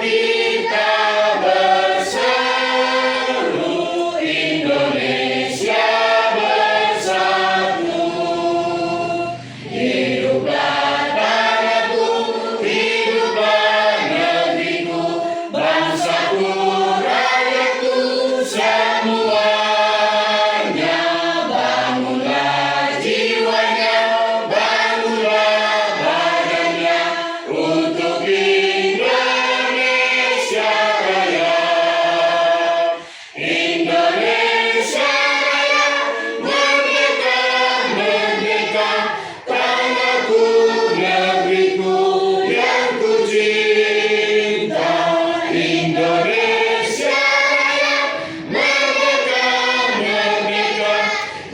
kita berseru, Indonesia bersatu. Hiduplah tanahku, hiduplah negeriku, bangsaku, rakyatku semuanya. Bangunlah jiwanya, bangunlah badannya untuk Indonesia Raya. Indonesia Raya, merdeka, merdeka, tanahku, negeriku yang ku cinta. Indonesia Raya, merdeka, merdeka,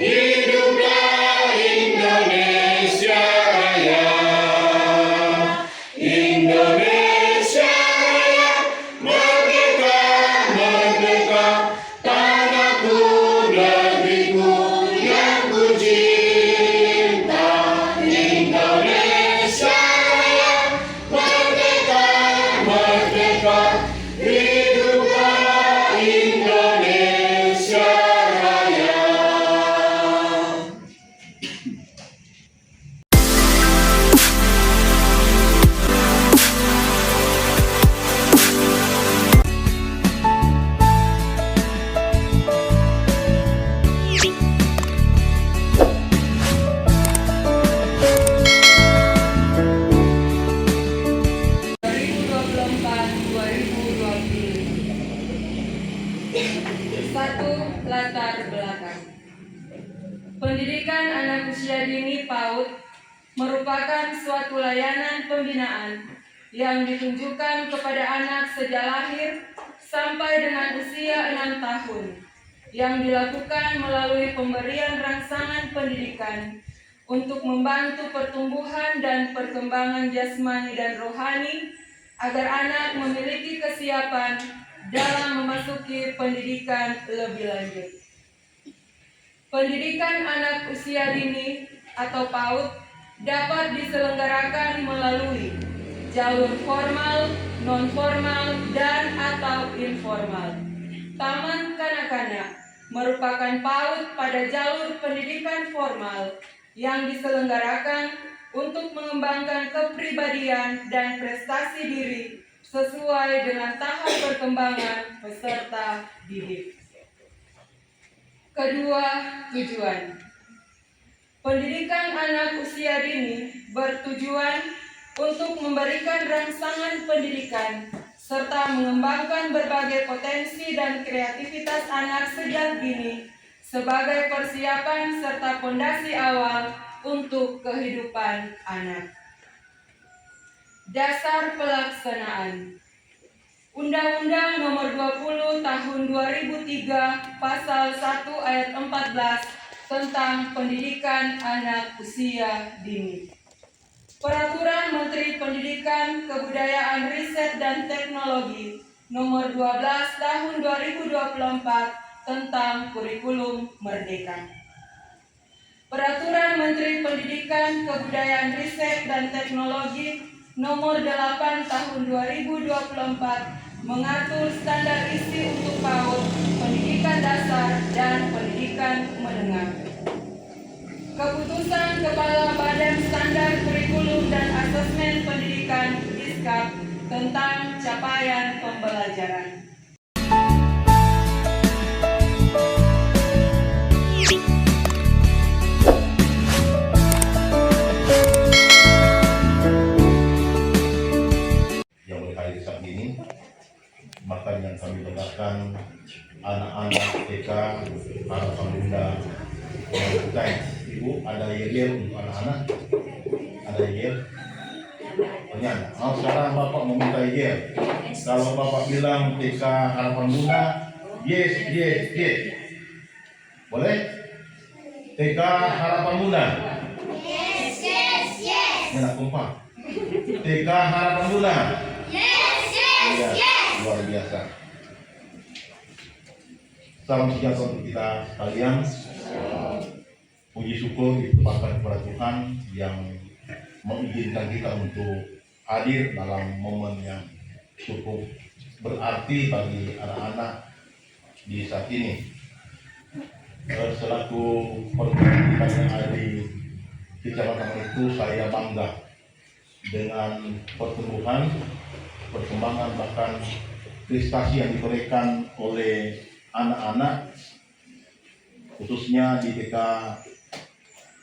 hiduplah Indonesia Raya. Indonesia Raya, merdeka, merdeka, tanahku, negeriku yang ku cinta. Indonesia Raya, merdeka, merdeka, hiduplah Indonesia Raya. Satu, latar belakang. Pendidikan anak usia dini PAUD merupakan suatu layanan pembinaan yang ditunjukkan kepada anak sejak lahir sampai dengan usia 6 tahun, yang dilakukan melalui pemberian rangsangan pendidikan untuk membantu pertumbuhan dan perkembangan jasmani dan rohani agar anak memiliki kesiapan dalam memasuki pendidikan lebih lanjut. Pendidikan anak usia dini atau PAUD dapat diselenggarakan melalui jalur formal, non-formal, dan atau informal. Taman kanak-kanak merupakan PAUD pada jalur pendidikan formal yang diselenggarakan untuk mengembangkan kepribadian dan prestasi diri sesuai dengan tahap perkembangan peserta didik. Kedua, tujuan. Pendidikan anak usia dini bertujuan untuk memberikan rangsangan pendidikan serta mengembangkan berbagai potensi dan kreativitas anak sejak dini sebagai persiapan serta fondasi awal untuk kehidupan anak. Dasar pelaksanaan. Undang-Undang Nomor 20 Tahun 2003 Pasal 1 Ayat 14 tentang Pendidikan Anak Usia Dini. Peraturan Menteri Pendidikan, Kebudayaan, Riset, dan Teknologi Nomor 12 Tahun 2024 tentang Kurikulum Merdeka. Peraturan Menteri Pendidikan, Kebudayaan, Riset, dan Teknologi Nomor 8 Tahun 2024 mengatur standar isi untuk PAUD, pendidikan dasar, dan pendidikan menengah. Keputusan Kepala Badan Standar Kurikulum dan Asesmen Pendidikan (Diskap) tentang capaian pembelajaran. Maka yang kami banggakan anak-anak TK, harapan bunda, UKM. Ibu, ada yel untuk anak-anak? Ada yel? Ternyata. Sekarang Bapak meminta yel. Kalau Bapak bilang TK harapan bunda, yes, yes, yes. Boleh? TK harapan bunda? Yes, yes, yes. Enak kompak. TK harapan bunda? Yes, yes, Ya, yes. luar biasa. Salam sejahtera untuk kita sekalian. Puji syukur ditumpahkan kepada Tuhan yang mengizinkan kita untuk hadir dalam momen yang cukup berarti bagi anak-anak di saat ini. Selaku perguruan tinggi yang ada di kecamatan itu, saya bangga dengan perkembangan bahkan prestasi yang diberikan oleh anak-anak khususnya di TK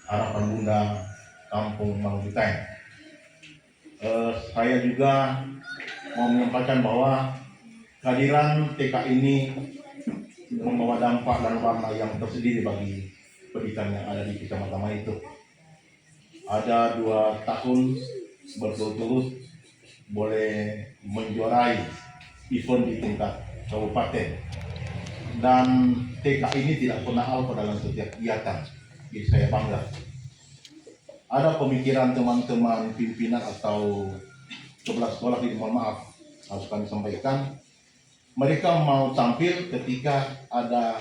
Harapan Bunda Kampung Mangkutai. Saya juga mau menyampaikan bahwa kehadiran TK ini membawa dampak dan warna yang tersendiri bagi pendidikan yang ada di kecamatan itu. Ada 2 tahun berturut-turut boleh menjuarai event di tingkat kabupaten, dan TK ini tidak pernah alpa dalam setiap kegiatan. Jadi saya bangga. Ada pemikiran teman-teman pimpinan atau kepala sekolah, mohon maaf harus kami sampaikan, mereka mau tampil ketika ada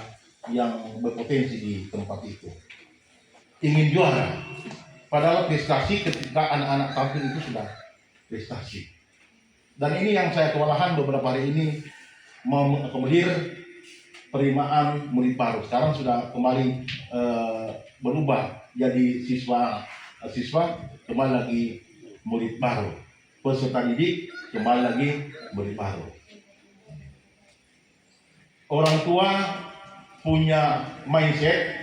yang berpotensi di tempat itu, ingin juara. Padahal prestasi ketika anak-anak tampil itu sudah prestasi. Dan ini yang saya kewalahan beberapa hari ini mengakomodir penerimaan murid baru. Sekarang sudah kembali berubah jadi siswa kembali lagi murid baru, peserta didik kembali lagi murid baru. Orang tua punya mindset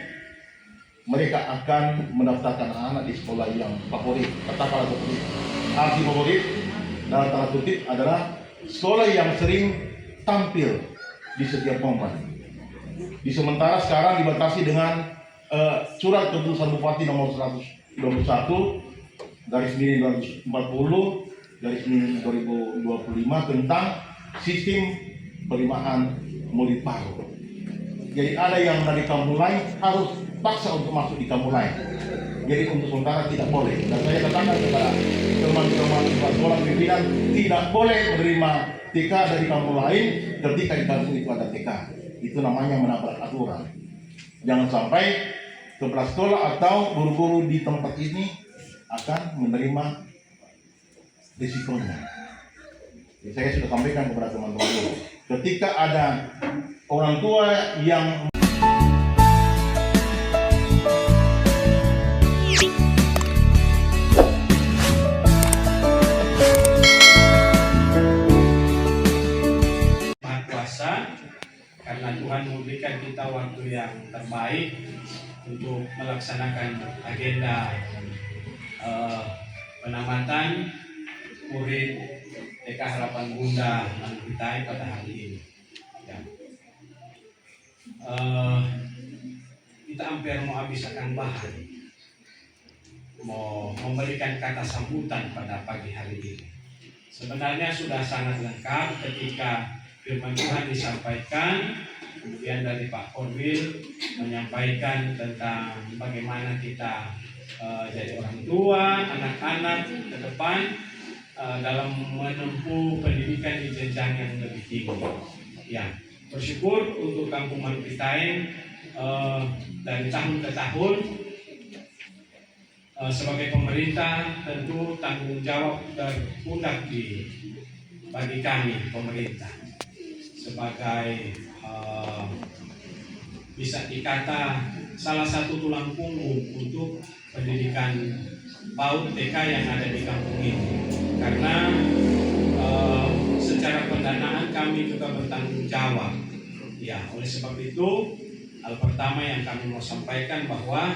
mereka akan mendaftarkan anak di sekolah yang favorit. Katakanlah favorit, arti favorit dalam tanda kutip adalah sekolah yang sering tampil di setiap momen. Di sementara sekarang dibatasi dengan surat keputusan Bupati nomor 121/2040/2025 tentang sistem penerimaan murid baru. Jadi ada yang dari kampung lain harus paksa untuk masuk di kampung lain. Jadi untuk sementara tidak boleh. Dan saya katakan kepada teman-teman sekolah pimpinan, tidak boleh menerima TK dari kampung lain ketika di kampung itu ada TK. Itu namanya menabrak aturan. Jangan sampai kepala sekolah atau guru-guru di tempat ini akan menerima risikonya. Jadi saya sudah sampaikan kepada teman-teman guru, ketika ada orang tua yang Maha Kuasa, karena Tuhan memberikan kita waktu yang terbaik untuk melaksanakan agenda penamatan murid TK Harapan Bunda Mangkutai pada hari ini. Ya. Kita hampir mau habiskan bahan, mau memberikan kata sambutan pada pagi hari ini. Sebenarnya sudah sangat lengkap ketika firman Tuhan disampaikan, kemudian dari Pak Korwil menyampaikan tentang bagaimana kita jadi orang tua, anak-anak ke depan dalam menempuh pendidikan di jenjang yang lebih tinggi. Ya, bersyukur untuk Kampung Mangkutai dari tahun ke tahun sebagai pemerintah tentu tanggung jawab terpundak bagi kami pemerintah sebagai bisa dikata salah satu tulang punggung untuk pendidikan PAUD TK yang ada di kampung ini, karena secara pendanaan kami juga bertanggung jawab. Ya, oleh sebab itu hal pertama yang kami mau sampaikan bahwa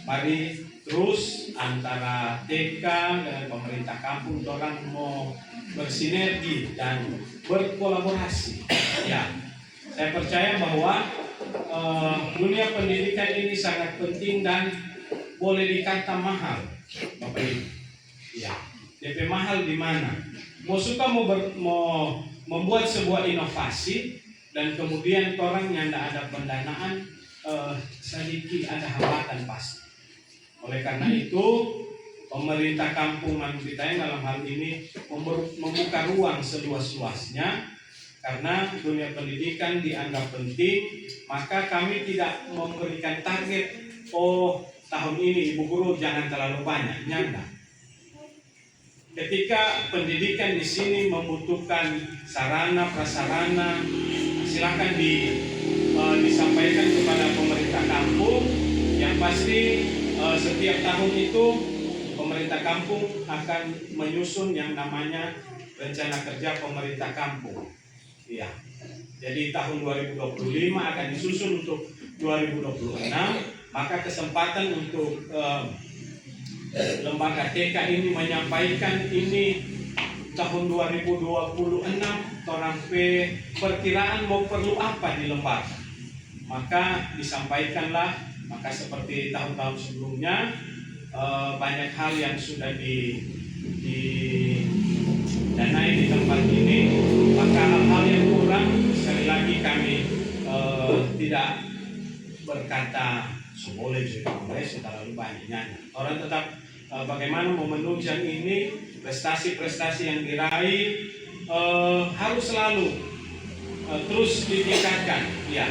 mari terus antara TK dengan pemerintah kampung orang mau bersinergi dan berkolaborasi. Ya, saya percaya bahwa dunia pendidikan ini sangat penting dan boleh dikata mahal, Bapak Ibu. Ya, DP mahal di mana? Mau suka mau membuat sebuah inovasi dan kemudian orang yang tidak ada pendanaan sedikit ada hambatan pasti. Oleh karena itu pemerintah Kampung Mangkutai dalam hal ini membuka ruang seluas-luasnya. Karena dunia pendidikan dianggap penting, maka kami tidak memberikan target, tahun ini Ibu Guru jangan terlalu banyak, nyanda. ketika pendidikan di sini membutuhkan sarana prasarana, silakan disampaikan kepada pemerintah kampung. Yang pasti setiap tahun itu pemerintah kampung akan menyusun yang namanya rencana kerja pemerintah kampung. Ya. Jadi tahun 2025 akan disusun untuk 2026, maka kesempatan untuk lembaga TK ini menyampaikan ini tahun 2026 orang perkiraan mau perlu apa di lembaga, maka disampaikanlah. Maka seperti tahun-tahun sebelumnya banyak hal yang sudah didanai di tempat ini, maka hal-hal yang kurang sekali lagi kami tidak berkata boleh juga terlalu banyaknya. Orang tetap bagaimana mau menunjang ini, prestasi-prestasi yang diraih harus selalu terus ditingkatkan. Ya,